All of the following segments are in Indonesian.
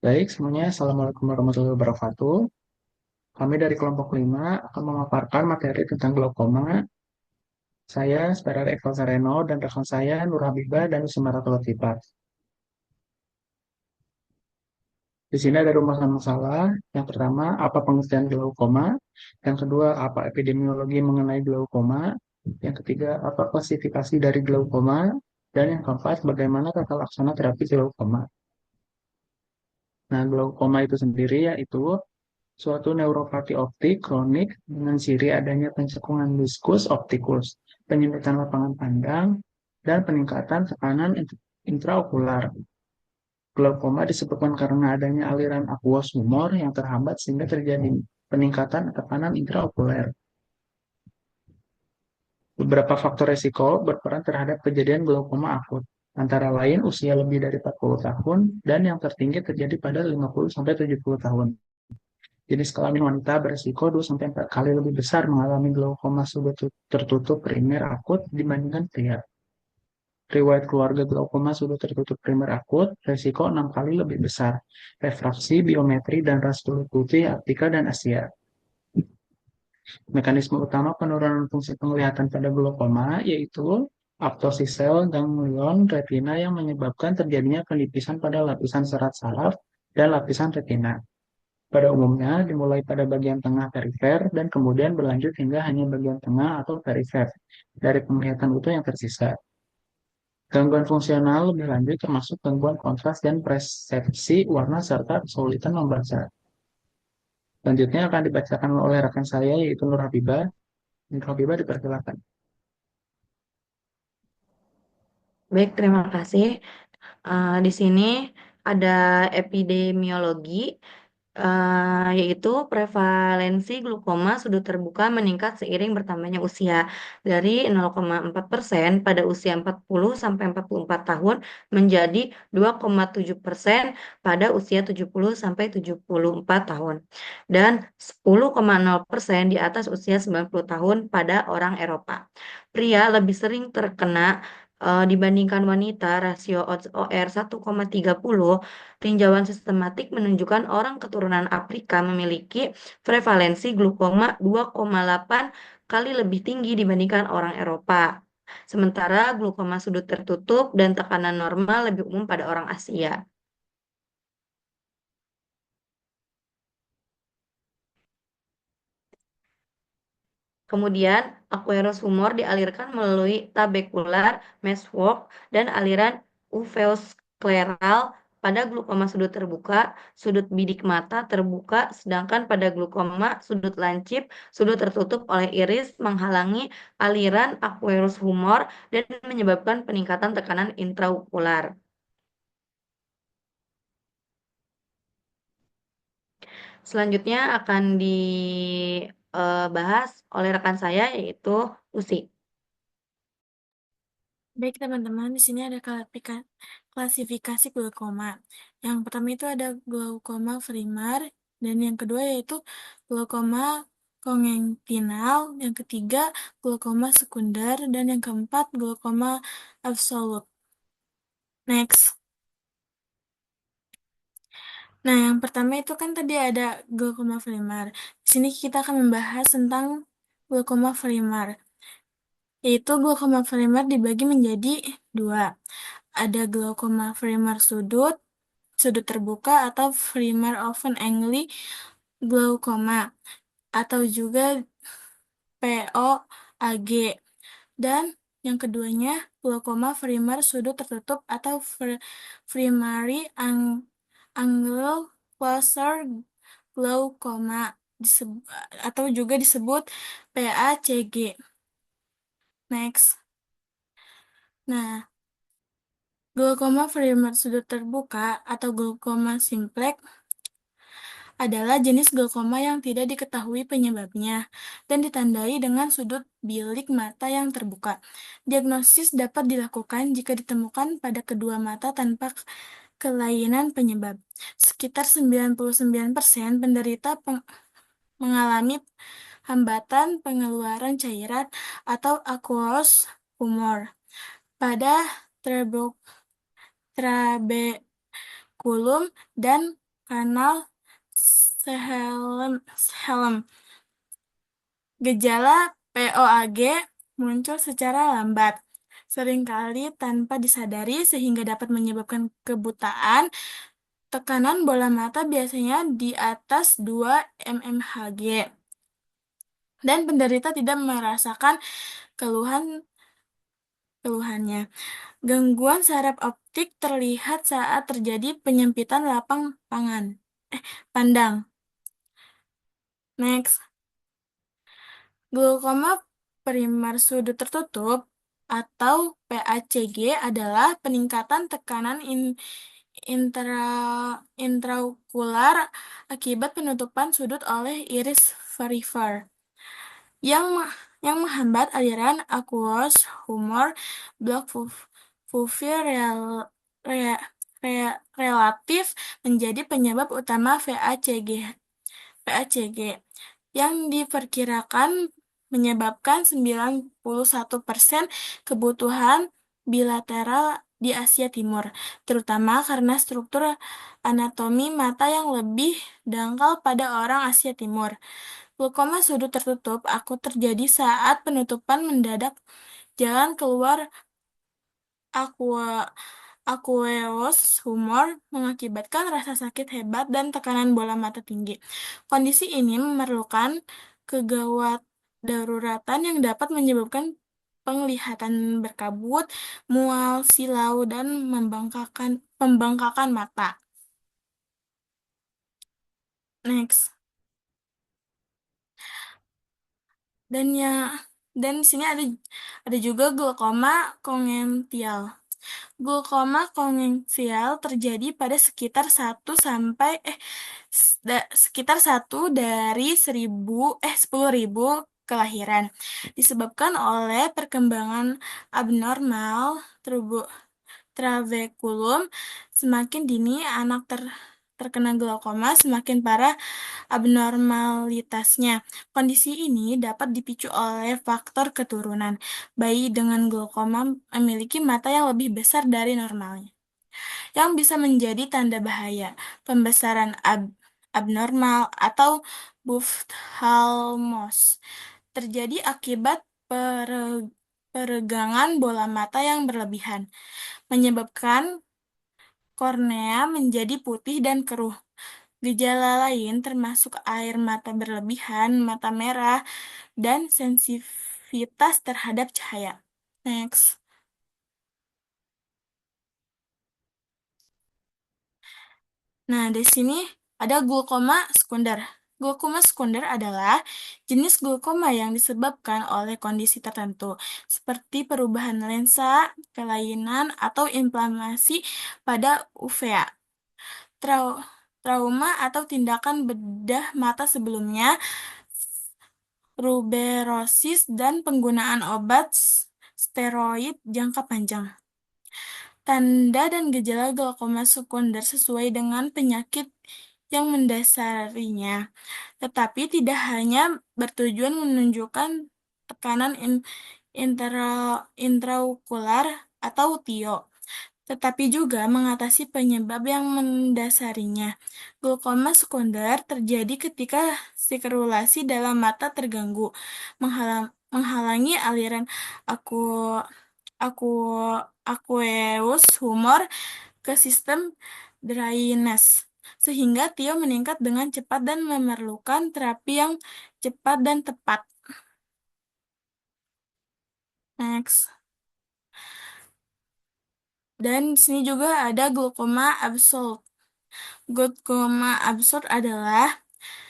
Baik, semuanya. Assalamualaikum warahmatullahi wabarakatuh. Kami dari kelompok 5 akan memaparkan materi tentang glaukoma. Saya, Saudara Eko Sareno, dan rekan saya, Nur Habibah dan Usmara Latifah. Di sini ada rumusan masalah. Yang pertama, apa pengertian glaukoma? Yang kedua, apa epidemiologi mengenai glaukoma? Yang ketiga, apa klasifikasi dari glaukoma? Dan yang keempat, bagaimana tata laksana terapi glaukoma? Nah, glaukoma itu sendiri yaitu suatu neuropati optik kronik dengan ciri adanya pencekungan diskus optikus, penyempitan lapangan pandang, dan peningkatan tekanan intraokular. Glaukoma disebabkan karena adanya aliran aqueous humor yang terhambat sehingga terjadi peningkatan tekanan intraokuler. Beberapa faktor resiko berperan terhadap kejadian glaukoma akut, antara lain usia lebih dari 40 tahun dan yang tertinggi terjadi pada 50-70 tahun. Jenis kelamin wanita berisiko 2-4 kali lebih besar mengalami glaukoma sudut tertutup primer akut dibandingkan pria. Riwayat keluarga glaukoma sudut tertutup primer akut, risiko 6 kali lebih besar. Refraksi, biometri, dan ras kulit putih Afrika dan Asia. Mekanisme utama penurunan fungsi penglihatan pada glaukoma yaitu aptosis sel ganglion retina yang menyebabkan terjadinya penipisan pada lapisan serat saraf dan lapisan retina. Pada umumnya dimulai pada bagian tengah perifer dan kemudian berlanjut hingga hanya bagian tengah atau perifer dari penglihatan utuh yang tersisa. Gangguan fungsional lebih lanjut termasuk gangguan kontras dan persepsi warna serta kesulitan membaca. Selanjutnya akan dibacakan oleh rekan saya yaitu Nur Habibah. Nur Habibah dipersilakan. Baik, terima kasih. Di sini ada epidemiologi, yaitu prevalensi glukoma sudut terbuka meningkat seiring bertambahnya usia dari 0,4% pada usia 40 sampai 44 tahun menjadi 2,7% pada usia 70 sampai 74 tahun dan 10,0% di atas usia 90 tahun pada orang Eropa. Pria lebih sering terkena dibandingkan wanita. Rasio odds OR 1,30. Tinjauan sistematik menunjukkan orang keturunan Afrika memiliki prevalensi glukoma 2,8 kali lebih tinggi dibandingkan orang Eropa. Sementara glukoma sudut tertutup dan tekanan normal lebih umum pada orang Asia. Kemudian, aqueous humor dialirkan melalui trabekular meshwork dan aliran uveoskleral pada glukoma sudut terbuka, sudut bidik mata terbuka, sedangkan pada glukoma sudut lancip, sudut tertutup oleh iris menghalangi aliran aqueous humor dan menyebabkan peningkatan tekanan intraokular. Selanjutnya akan dibahas oleh rekan saya yaitu Usi. Baik teman-teman, di sini ada klasifikasi glaukoma. Yang pertama itu ada glaukoma primar, dan yang kedua yaitu glaukoma kongenital, yang ketiga glaukoma sekunder, dan yang keempat glaukoma absolut. Next. Nah, yang pertama itu kan tadi ada glaukoma primar. Di sini kita akan membahas tentang glaukoma primar, yaitu glaukoma primar dibagi menjadi dua. Ada glaukoma primar sudut, sudut terbuka atau primar open angle glaukoma atau juga POAG, dan yang keduanya glaukoma primar sudut tertutup atau primary angle closure glaukoma atau juga disebut PACG. Next. Nah, glaukoma primar sudut terbuka atau glaukoma simplex adalah jenis glaukoma yang tidak diketahui penyebabnya dan ditandai dengan sudut bilik mata yang terbuka. Diagnosis dapat dilakukan jika ditemukan pada kedua mata tanpa kelainan penyebab. Sekitar 99% penderita mengalami hambatan pengeluaran cairan atau aqueous humor pada trabeculum dan kanal Schellem. Gejala POAG muncul secara lambat, seringkali tanpa disadari sehingga dapat menyebabkan kebutaan. Tekanan bola mata biasanya di atas 2 mmHg dan penderita tidak merasakan keluhan keluhannya. Gangguan saraf optik terlihat saat terjadi penyempitan lapang pandang. Next, glaukoma primer sudut tertutup atau PACG adalah peningkatan tekanan intra intraokular akibat penutupan sudut oleh iris perifer yang yang menghambat aliran aqueous humor blok pupil relatif menjadi penyebab utama PACG yang diperkirakan menyebabkan 91% kebutuhan bilateral di Asia Timur, terutama karena struktur anatomi mata yang lebih dangkal pada orang Asia Timur. Glaukoma sudut tertutup akut terjadi saat penutupan mendadak jalan keluar aqueous humor mengakibatkan rasa sakit hebat dan tekanan bola mata tinggi. Kondisi ini memerlukan kegawat daruratan yang dapat menyebabkan penglihatan berkabut, mual, silau, dan pembengkakan mata. Next. Dan ya, dan di sini ada juga glaukoma kongenital. Glaukoma kongenital terjadi pada sekitar 10.000 kelahiran, disebabkan oleh perkembangan abnormal trabekulum. Semakin dini anak terkena glaukoma, semakin parah abnormalitasnya. Kondisi ini dapat dipicu oleh faktor keturunan. Bayi dengan glaukoma memiliki mata yang lebih besar dari normalnya, yang bisa menjadi tanda bahaya. Pembesaran abnormal atau ophthalmos terjadi akibat peregangan bola mata yang berlebihan, menyebabkan kornea menjadi putih dan keruh. Gejala lain termasuk air mata berlebihan, mata merah, dan sensitivitas terhadap cahaya. Next. Nah, di sini ada glaukoma sekunder. Glaukoma sekunder adalah jenis glaukoma yang disebabkan oleh kondisi tertentu, seperti perubahan lensa, kelainan, atau inflamasi pada uvea. Trauma atau tindakan bedah mata sebelumnya, ruberosis, dan penggunaan obat steroid jangka panjang. Tanda dan gejala glaukoma sekunder sesuai dengan penyakit yang mendasarinya, tetapi tidak hanya bertujuan menunjukkan tekanan intraokular atau TIO, tetapi juga mengatasi penyebab yang mendasarinya. Glaukoma sekunder terjadi ketika sirkulasi dalam mata terganggu, menghalangi aliran aku aku aqueous humor ke sistem drainase, sehingga TIO meningkat dengan cepat dan memerlukan terapi yang cepat dan tepat. Next. Dan di sini juga ada glaukoma absolut. Glaukoma absolut adalah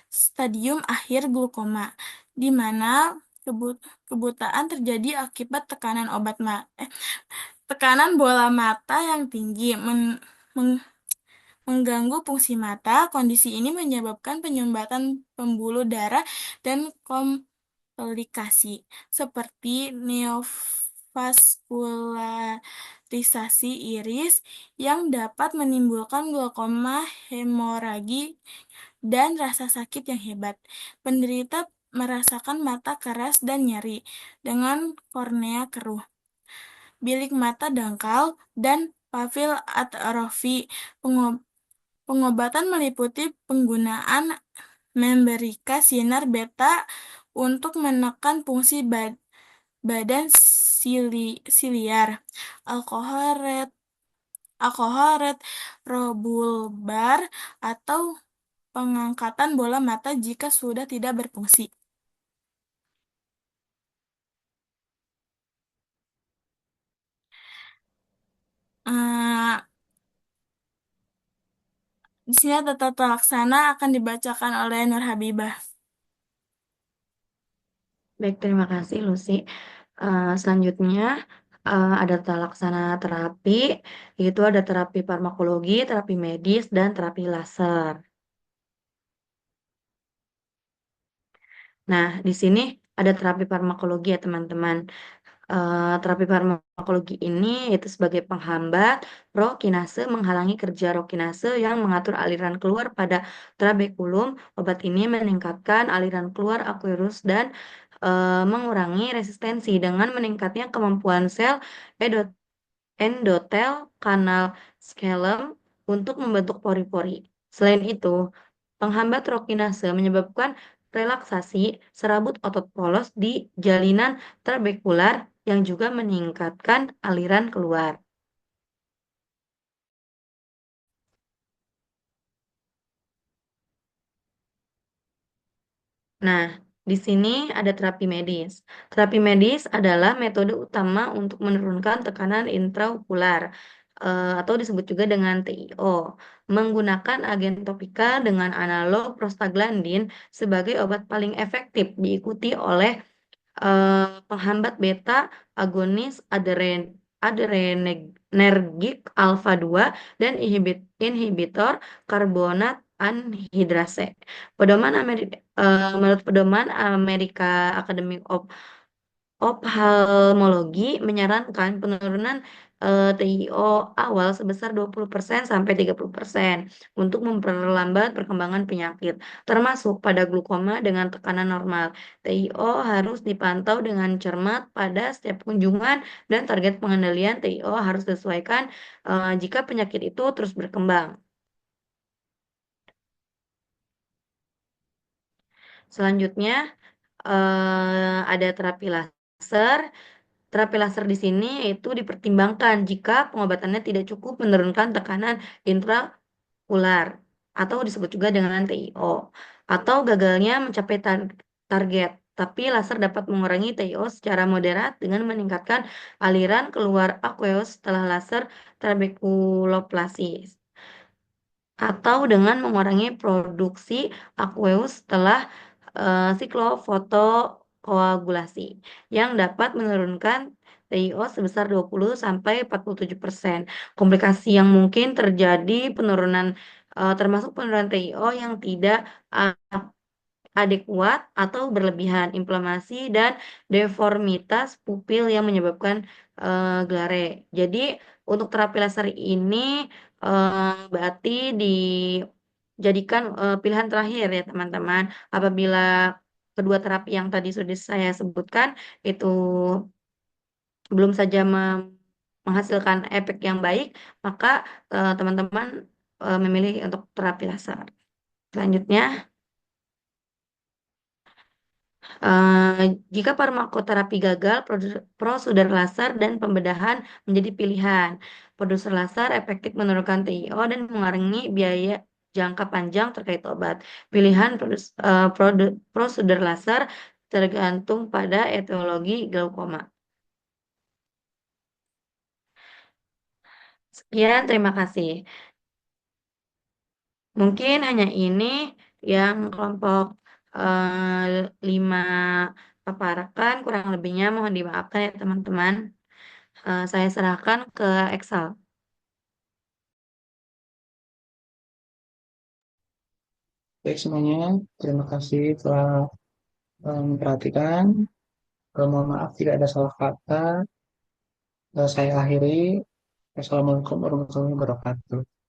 stadium akhir glaukoma, di mana kebutaan terjadi akibat tekanan bola mata yang tinggi mengganggu fungsi mata. Kondisi ini menyebabkan penyumbatan pembuluh darah dan komplikasi seperti neovaskularisasi iris yang dapat menimbulkan glaukoma hemoragi dan rasa sakit yang hebat. Penderita merasakan mata keras dan nyeri, dengan kornea keruh, bilik mata dangkal, dan papil atrofi. Pengobatan meliputi penggunaan memberikan sinar beta untuk menekan fungsi badan siliar. Alkohol red, alkohol red robulbar atau pengangkatan bola mata jika sudah tidak berfungsi. Eh, di sini tata laksana akan dibacakan oleh Nur Habibah. Baik, terima kasih Lucy. Selanjutnya ada tata laksana terapi, yaitu ada terapi farmakologi, terapi medis, dan terapi laser. Nah, di sini ada terapi farmakologi ya teman-teman. Terapi farmakologi ini itu sebagai penghambat rokinase menghalangi kerja rokinase yang mengatur aliran keluar pada trabekulum. Obat ini meningkatkan aliran keluar aqueous dan mengurangi resistensi dengan meningkatnya kemampuan sel endotel kanal xylem untuk membentuk pori-pori. Selain itu, penghambat rokinase menyebabkan relaksasi serabut otot polos di jalinan trabekular yang juga meningkatkan aliran keluar. Nah, di sini ada terapi medis. Terapi medis adalah metode utama untuk menurunkan tekanan intraokular atau disebut juga dengan TIO. Menggunakan agen topika dengan analog prostaglandin sebagai obat paling efektif diikuti oleh penghambat beta agonis adrenergik alfa 2 dan inhibitor karbonat anhidrase. Menurut pedoman Amerika Academy of Ophthalmologi menyarankan penurunan TIO awal sebesar 20% sampai 30% untuk memperlambat perkembangan penyakit, termasuk pada glukoma dengan tekanan normal. TIO harus dipantau dengan cermat pada setiap kunjungan dan target pengendalian TIO harus disesuaikan jika penyakit itu terus berkembang. Selanjutnya ada terapi laser. Terapi laser di sini itu dipertimbangkan jika pengobatannya tidak cukup menurunkan tekanan intraokular atau disebut juga dengan TIO atau gagalnya mencapai target. Tapi laser dapat mengurangi TIO secara moderat dengan meningkatkan aliran keluar aqueous setelah laser trabekuloplasi atau dengan mengurangi produksi aqueous setelah siklofotokoagulasi yang dapat menurunkan TiO sebesar 20 sampai 47%. Komplikasi yang mungkin terjadi termasuk penurunan TiO yang tidak adekuat atau berlebihan, inflamasi dan deformitas pupil yang menyebabkan glare. Jadi untuk terapi laser ini berarti dijadikan pilihan terakhir ya teman-teman. Apabila kedua terapi yang tadi sudah saya sebutkan itu belum saja menghasilkan efek yang baik, maka teman-teman memilih untuk terapi laser. Selanjutnya, jika farmakoterapi gagal, prosedur laser dan pembedahan menjadi pilihan. Prosedur laser efektif menurunkan TiO dan mengurangi biaya jangka panjang terkait obat. Pilihan prosedur laser tergantung pada etiologi glaukoma. Sekian, terima kasih. Mungkin hanya ini yang kelompok 5 paparkan, kurang lebihnya mohon dimaafkan ya teman-teman. Saya serahkan ke Excel. Baik semuanya, terima kasih telah memperhatikan. Mohon maaf jika ada salah kata. Saya akhiri. Assalamualaikum warahmatullahi wabarakatuh.